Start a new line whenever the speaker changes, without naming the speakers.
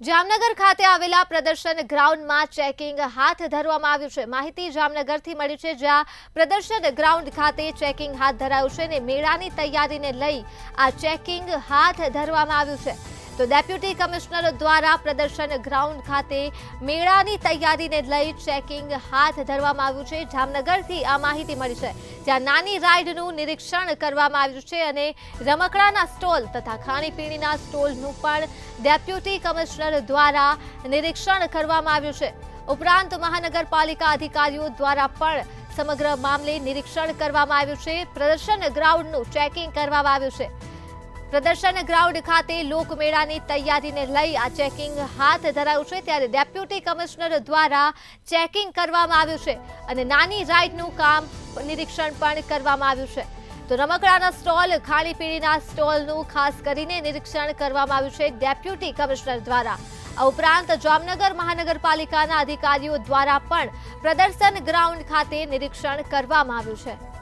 જામનગર ખાતે આવેલા પ્રદર્શન ગ્રાઉન્ડમાં ચેકિંગ હાથ ધરવામાં આવ્યું છે। માહિતી જામનગરથી મળી છે, જ્યાં પ્રદર્શન ગ્રાઉન્ડ ખાતે ચેકિંગ હાથ ધરાયું છે અને મેળાની તૈયારીને લઈ આ ચેકિંગ હાથ ધરવામાં આવ્યું છે। તો ડેપ્યુટી કમિશનર દ્વારા પ્રદર્શન ગ્રાઉન્ડ ખાતે મેળાની તૈયારીને લઈ ચેકિંગ હાથ ધરવામાં આવ્યું છે। જામનગરથી આ માહિતી મળી છે, જ્યાં નાની રાઇડનું નિરીક્ષણ કરવામાં આવ્યું છે અને રમકડાના સ્ટોલ તથા ખાણીપીણીના સ્ટોલનું પણ ડેપ્યુટી કમિશનર દ્વારા નિરીક્ષણ કરવામાં આવ્યું છે। ઉપરાંત મહાનગરપાલિકા અધિકારીઓ દ્વારા પણ સમગ્ર મામલે નિરીક્ષણ કરવામાં આવ્યું છે। પ્રદર્શન ગ્રાઉન્ડનું ચેકિંગ કરવામાં આવ્યું છે। પ્રદર્શન ગ્રાઉન્ડ ખાતે લોકમેળાની તૈયારીને લઈ આ ચેકિંગ હાથ ધરાયું છે, ત્યારે ડેપ્યુટી કમિશનર દ્વારા ચેકિંગ કરવામાં આવ્યું છે અને નાની રાઇડનું કામ નિરીક્ષણ પણ કરવામાં આવ્યું છે। તો રમકડાના સ્ટોલ, ખાણીપીણીના સ્ટોલનું ખાસ કરીને નિરીક્ષણ કરવામાં આવ્યું છે ડેપ્યુટી કમિશનર દ્વારા। આ ઉપરાંત જામનગર મહાનગરપાલિકાના અધિકારીઓ દ્વારા પણ પ્રદર્શન ગ્રાઉન્ડ ખાતે નિરીક્ષણ કરવામાં આવ્યું છે।